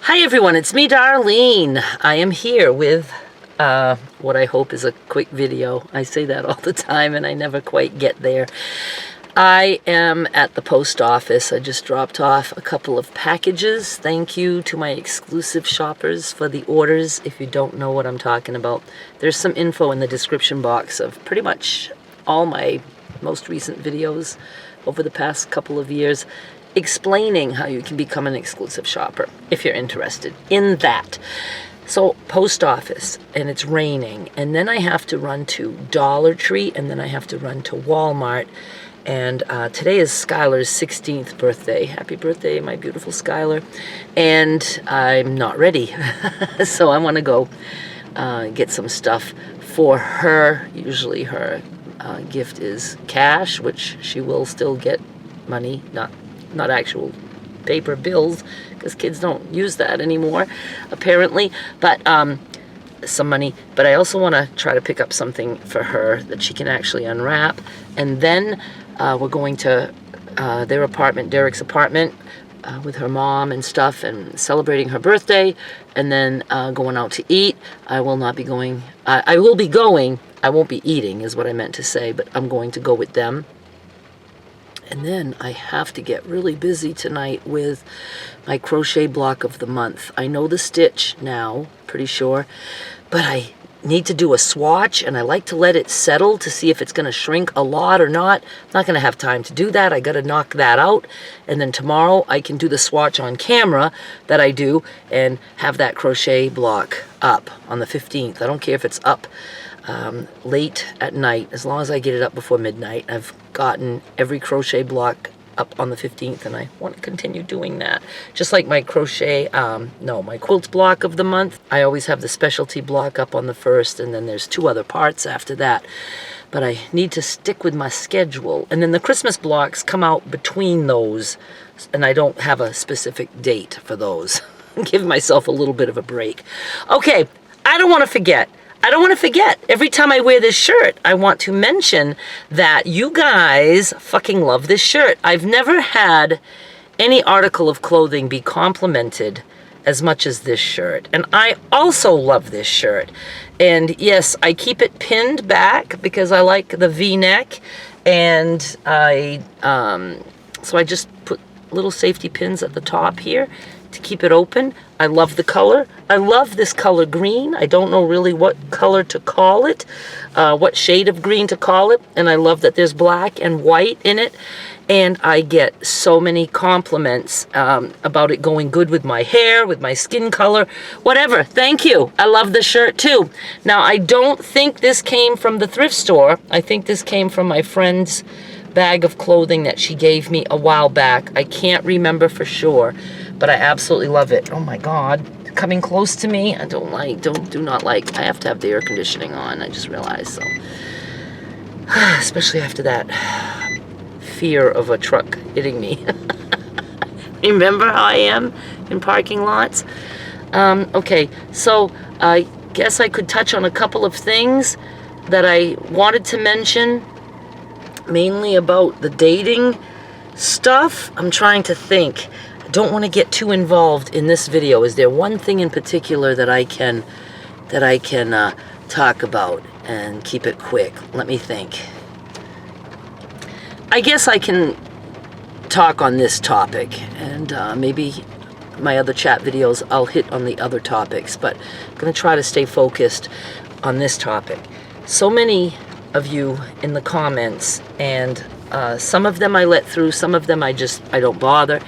Hi everyone, it's me, Darlene. I am here with what I hope is a quick video. I say that all the time and I never quite get there. I am at the post office. I just dropped off a couple of packages. Thank you to my exclusive shoppers for the orders. If you don't know what I'm talking about, there's some info in the description box of pretty much all my most recent videos over the past couple of years, explaining how you can become an exclusive shopper if you're interested in that. So post office, and it's raining, and then I have to run to Dollar Tree, and then I have to run to Walmart. And today is Skylar's 16th birthday. Happy birthday, my beautiful Skylar. And I'm not ready. So I want to go get some stuff for her. Usually her gift is cash, which she will still get money, not actual paper bills, because kids don't use that anymore, apparently, but some money. But I also want to try to pick up something for her that she can actually unwrap, and then we're going to their apartment, Derek's apartment, with her mom and stuff, and celebrating her birthday, and then going out to eat. I will not be going, I will be going, I won't be eating is what I meant to say, but I'm going to go with them. And then I have to get really busy tonight with my crochet block of the month. I know the stitch now, pretty sure, but I need to do a swatch, and I like to let it settle to see if it's going to shrink a lot or not. I'm not going to have time to do that. I got to knock that out, and then tomorrow I can do the swatch on camera that I do and have that crochet block up on the 15th. I don't care if it's up late at night, as long as I get it up before midnight. I've gotten every crochet block up on the 15th, and I want to continue doing that. Just like my crochet, my quilt block of the month, I always have the specialty block up on the 1st, and then there's 2 other parts after that. But I need to stick with my schedule. And then the Christmas blocks come out between those, and I don't have a specific date for those. Give myself a little bit of a break. Okay, I don't want to forget. Every time I wear this shirt, I want to mention that you guys fucking love this shirt. I've never had any article of clothing be complimented as much as this shirt. And I also love this shirt. And yes, I keep it pinned back because I like the V-neck. And so I just put little safety pins at the top here to keep it open. I love the color. I love this color green. I don't know really what color to call it, what shade of green to call it. And I love that there's black and white in it. And I get so many compliments about it going good with my hair, with my skin color, whatever. Thank you. I love the shirt too. Now, I don't think this came from the thrift store. I think this came from my friend's bag of clothing that she gave me a while back. I can't remember for sure, but I absolutely love it. Oh my God, coming close to me. I do not like. I have to have the air conditioning on. I just realized so. Especially after that fear of a truck hitting me. Remember how I am in parking lots? Okay, so I guess I could touch on a couple of things that I wanted to mention, mainly about the dating stuff. I'm trying to think. I don't want to get too involved in this video. Is there one thing in particular that I can talk about and keep it quick? Let me think. I guess I can talk on this topic, and maybe my other chat videos I'll hit on the other topics, but I'm going to try to stay focused on this topic. So many of you in the comments, and some of them I let through, some of them I don't bother.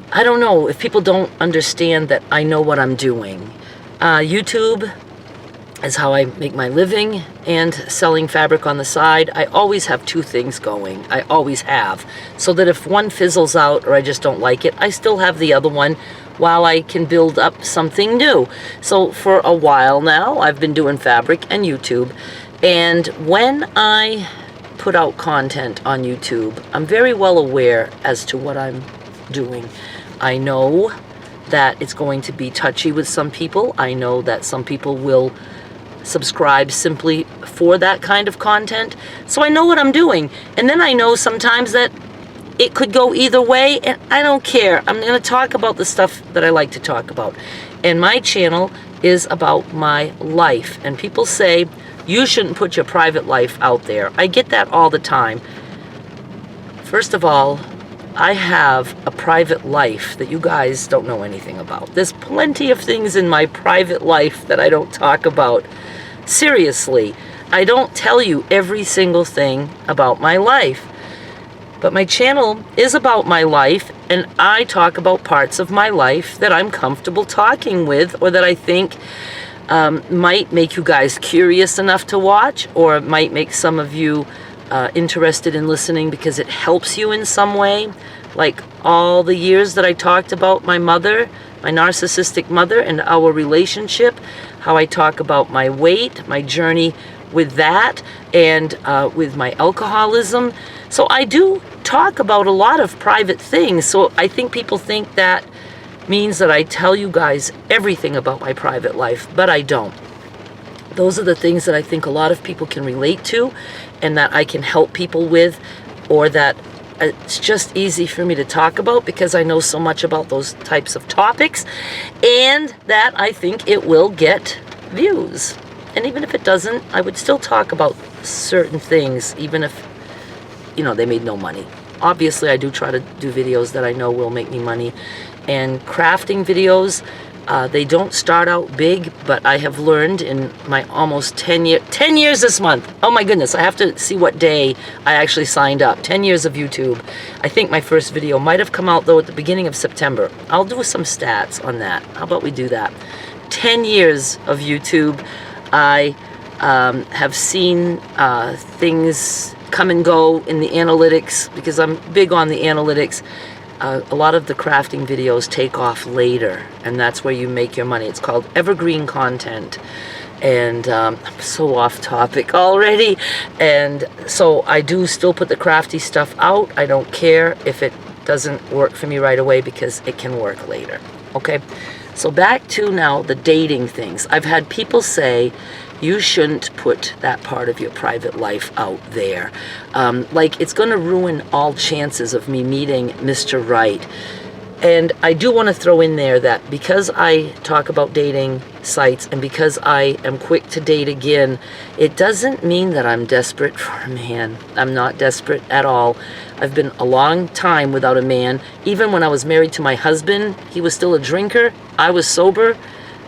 I don't know if people don't understand that I know what I'm doing. YouTube is how I make my living, and selling fabric on the side. I always have 2 things going. I always have. So that if one fizzles out or I just don't like it, I still have the other one while I can build up something new. So for a while now, I've been doing fabric and YouTube. And when I put out content on YouTube, I'm very well aware as to what I'm doing. I know that it's going to be touchy with some people. I know that some people will subscribe simply for that kind of content. So I know what I'm doing. And then I know sometimes that it could go either way, and I don't care. I'm going to talk about the stuff that I like to talk about. And my channel is about my life. And people say, you shouldn't put your private life out there. I get that all the time. First of all, I have a private life that you guys don't know anything about. There's plenty of things in my private life that I don't talk about. Seriously, I don't tell you every single thing about my life. But my channel is about my life, and I talk about parts of my life that I'm comfortable talking with, or that I think might make you guys curious enough to watch, or might make some of you interested in listening because it helps you in some way. Like all the years that I talked about my mother, my narcissistic mother, and our relationship, how I talk about my weight, my journey with that, and with my alcoholism. So I do talk about a lot of private things. So I think people think that means that I tell you guys everything about my private life, but I don't. Those are the things that I think a lot of people can relate to, and that I can help people with, or that it's just easy for me to talk about because I know so much about those types of topics, and that I think it will get views. And even if it doesn't, I would still talk about certain things, even if, you know, they made no money. Obviously, I do try to do videos that I know will make me money. And crafting videos, they don't start out big, but I have learned in my almost 10 years this month. Oh my goodness, I have to see what day I actually signed up. 10 years of YouTube. I think my first video might have come out, though, at the beginning of September. I'll do some stats on that. How about we do that? 10 years of YouTube. I have seen things come and go in the analytics, because I'm big on the analytics. A lot of the crafting videos take off later, and that's where you make your money. It's called evergreen content. And I'm so off topic already. And so I do still put the crafty stuff out. I don't care if it doesn't work for me right away, because it can work later. Okay? So back to now the dating things. I've had people say, you shouldn't put that part of your private life out there. Like, it's going to ruin all chances of me meeting Mr. Right. And I do want to throw in there that because I talk about dating sites, and because I am quick to date again, it doesn't mean that I'm desperate for a man. I'm not desperate at all. I've been a long time without a man. Even when I was married to my husband, he was still a drinker. I was sober.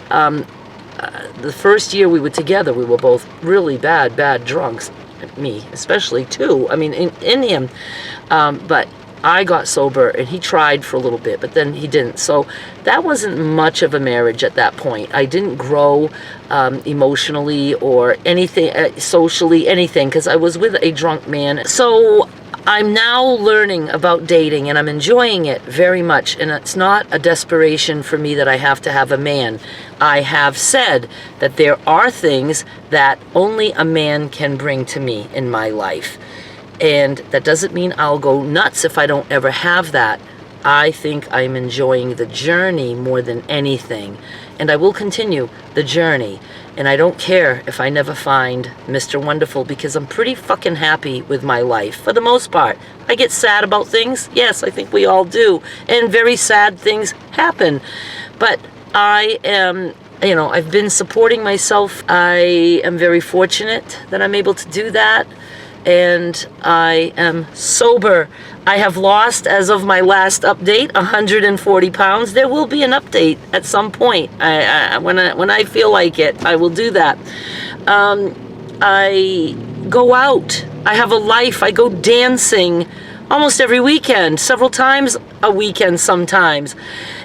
The first year we were together, we were both really bad drunks. Me especially too. I mean, in him. But I got sober, and he tried for a little bit, but then he didn't. So that wasn't much of a marriage at that point. I didn't grow emotionally or anything, socially, anything, because I was with a drunk man. So I'm now learning about dating, and I'm enjoying it very much. And it's not a desperation for me that I have to have a man. I have said that there are things that only a man can bring to me in my life. And that doesn't mean I'll go nuts if I don't ever have that. I think I'm enjoying the journey more than anything. And I will continue the journey. And I don't care if I never find Mr. Wonderful, because I'm pretty fucking happy with my life for the most part. I get sad about things. Yes, I think we all do. And very sad things happen. But I am, you know, I've been supporting myself. I am very fortunate that I'm able to do that. And I am sober. I have lost, as of my last update, 140 pounds. There will be an update at some point. When I feel like it, I will do that. I go out. I have a life. I go dancing almost every weekend, several times a weekend sometimes.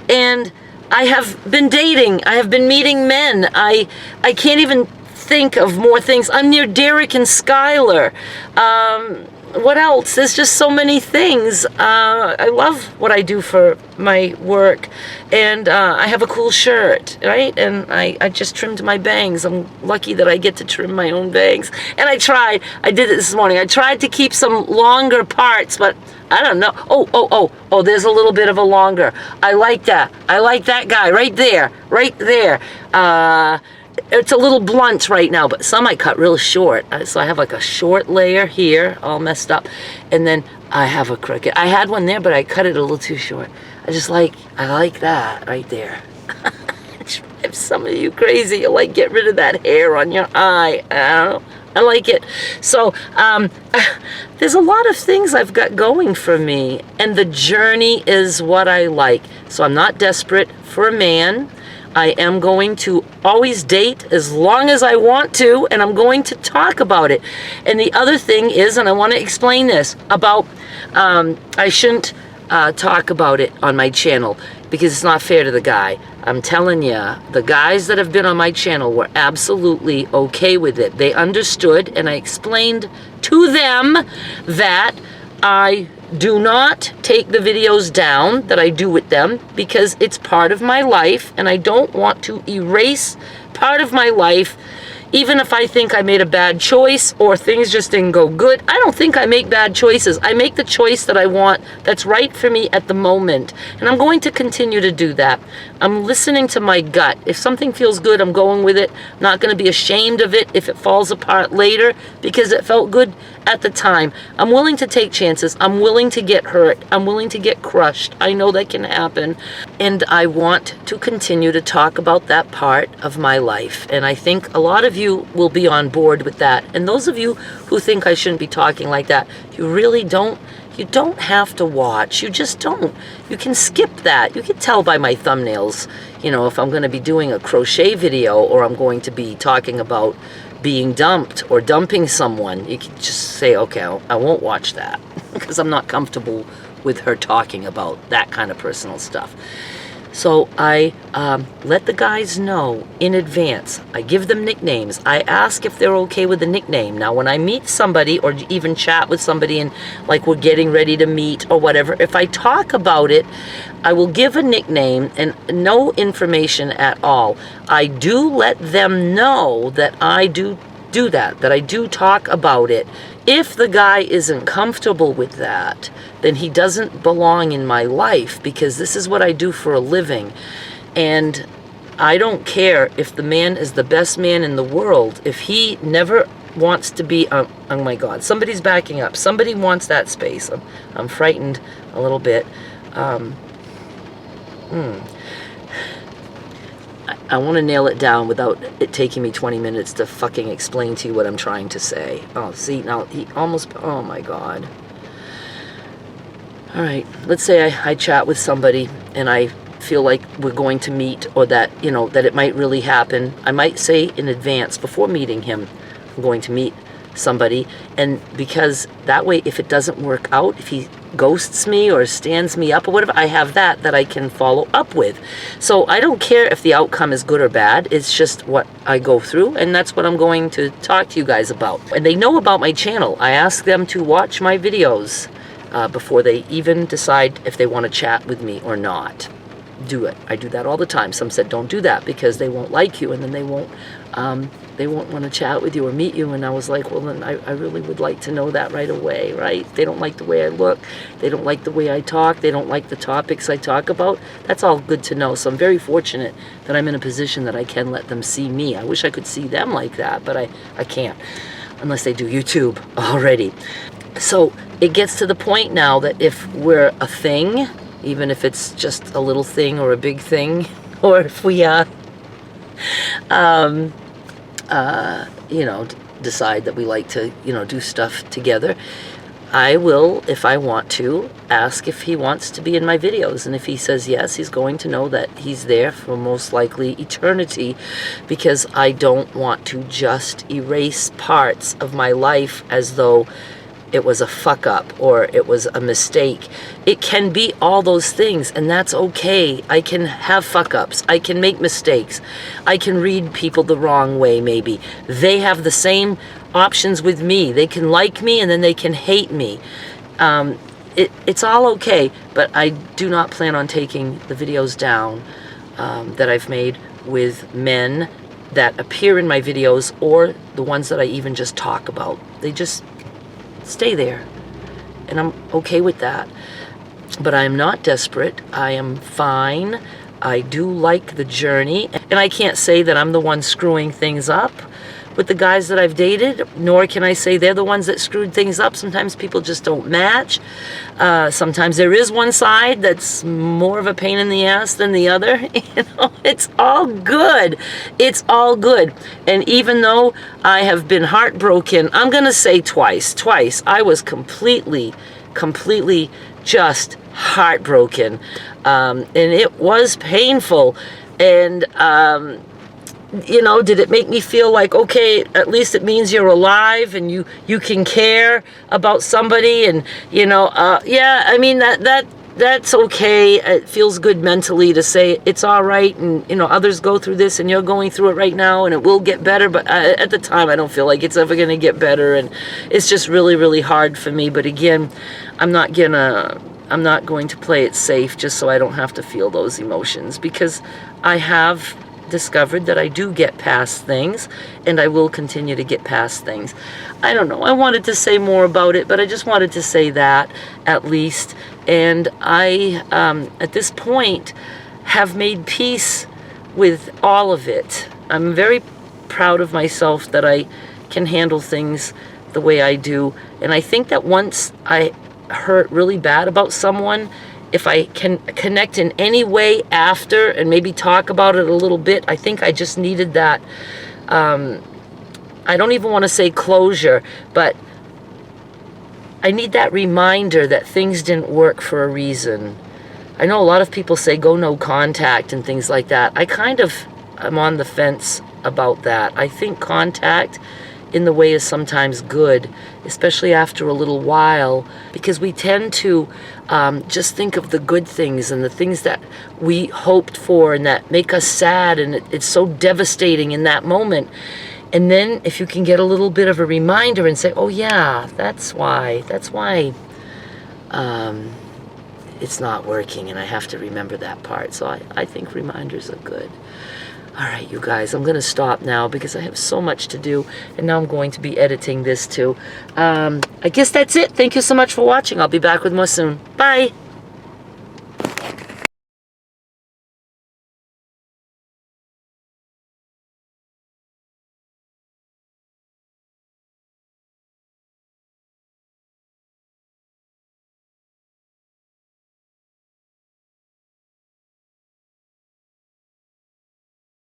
And I have been dating. I have been meeting men. I can't even think of more things. I'm near Derek and Skylar. What else? There's just so many things. I love what I do for my work. And I have a cool shirt, right? And I just trimmed my bangs. I'm lucky that I get to trim my own bangs. And I did it this morning. I tried to keep some longer parts, but I don't know. Oh, there's a little bit of a longer. I like that. I like that guy right there. It's a little blunt right now, but some I cut real short. So I have like a short layer here, all messed up. And then I have a crooked. I had one there, but I cut it a little too short. I like that right there. If some of you crazy, you like get rid of that hair on your eye. I like it. So there's a lot of things I've got going for me, and the journey is what I like. So I'm not desperate for a man. I am going to always date as long as I want to, and I'm going to talk about it. And the other thing is, and I want to explain this, about I shouldn't talk about it on my channel because it's not fair to the guy. I'm telling you, the guys that have been on my channel were absolutely okay with it. They understood, and I explained to them that I do not take the videos down that I do with them because it's part of my life, and I don't want to erase part of my life. Even if I think I made a bad choice or things just didn't go good, I don't think I make bad choices. I make the choice that I want, that's right for me at the moment. And I'm going to continue to do that. I'm listening to my gut. If something feels good, I'm going with it. I'm not going to be ashamed of it if it falls apart later because it felt good at the time. I'm willing to take chances. I'm willing to get hurt. I'm willing to get crushed. I know that can happen. And I want to continue to talk about that part of my life. And I think a lot of you will be on board with that. And those of you who think I shouldn't be talking like that, you really don't. You don't have to watch. You just don't. You can skip that. You can tell by my thumbnails, you know, if I'm going to be doing a crochet video or I'm going to be talking about being dumped or dumping someone. You can just say, okay, I won't watch that because I'm not comfortable with her talking about that kind of personal stuff. So I let the guys know in advance. I give them nicknames. I ask if they're okay with the nickname. Now, when I meet somebody or even chat with somebody and like we're getting ready to meet or whatever, if I talk about it, I will give a nickname and no information at all. I do let them know that I do that I do talk about it. If the guy isn't comfortable with that, then he doesn't belong in my life because this is what I do for a living. And I don't care if the man is the best man in the world. If he never wants to be, oh my God, somebody's backing up. Somebody wants that space. I'm frightened a little bit. I want to nail it down without it taking me 20 minutes to fucking explain to you what I'm trying to say. Oh, see, now he almost, oh my God. All right, let's say I chat with somebody and I feel like we're going to meet or that, you know, that it might really happen. I might say in advance before meeting him, I'm going to meet somebody. And because that way, if it doesn't work out, if he ghosts me or stands me up or whatever, I have that I can follow up with. So I don't care if the outcome is good or bad. It's just what I go through, and that's what I'm going to talk to you guys about. And they know about my channel. I ask them to watch my videos before they even decide if they want to chat with me or not. Do it. I do that all the time. Some said don't do that because they won't like you and then they won't want to chat with you or meet you. And I was like, well, then I really would like to know that right away, right? They don't like the way I look. They don't like the way I talk. They don't like the topics I talk about. That's all good to know. So I'm very fortunate that I'm in a position that I can let them see me. I wish I could see them like that, but I can't unless they do YouTube already. So it gets to the point now that if we're a thing, even if it's just a little thing or a big thing, or if we, you know, decide that we like to, you know, do stuff together, I will, if I want to, ask if he wants to be in my videos. And if he says yes, he's going to know that he's there for most likely eternity, because I don't want to just erase parts of my life as though it was a fuck up or it was a mistake. It can be all those things, and that's okay. I can have fuck ups. I can make mistakes. I can read people the wrong way, maybe. They have the same options with me. They can like me and then they can hate me. It's all okay, but I do not plan on taking the videos down that I've made with men that appear in my videos or the ones that I even just talk about. They just stay there, and I'm okay with that. But I am not desperate. I am fine. I do like the journey, and I can't say that I'm the one screwing things up, with the guys that I've dated, nor can I say they're the ones that screwed things up. Sometimes people just don't match. Sometimes there is one side that's more of a pain in the ass than the other. It's all good. It's all good. And even though I have been heartbroken, I'm going to say twice, I was completely just heartbroken. And it was painful. And, did it make me feel like, okay, at least it means you're alive and you can care about somebody? And, yeah, I mean, that's okay. It feels good mentally to say it's all right. And, others go through this and you're going through it right now and it will get better. But at the time, I don't feel like it's ever going to get better. And it's just really, really hard for me. But again, I'm not going to play it safe just so I don't have to feel those emotions, because I have discovered that I do get past things, and I will continue to get past things. I don't know. I wanted to say more about it, but I just wanted to say that at least. And I, at this point, have made peace with all of it. I'm very proud of myself that I can handle things the way I do. And I think that once I hurt really bad about someone, if I can connect in any way after and maybe talk about it a little bit, I think I just needed that, I don't even want to say closure, but I need that reminder that things didn't work for a reason. I know a lot of people say go no contact and things like that. I kind of am on the fence about that. I think contact in the way is sometimes good, especially after a little while, because we tend to just think of the good things and the things that we hoped for and that make us sad, and it's so devastating in that moment. And then if you can get a little bit of a reminder and say, oh yeah, that's why it's not working, and I have to remember that part. So I think reminders are good. All right, you guys, I'm going to stop now because I have so much to do, and now I'm going to be editing this too. I guess that's it. Thank you so much for watching. I'll be back with more soon. Bye.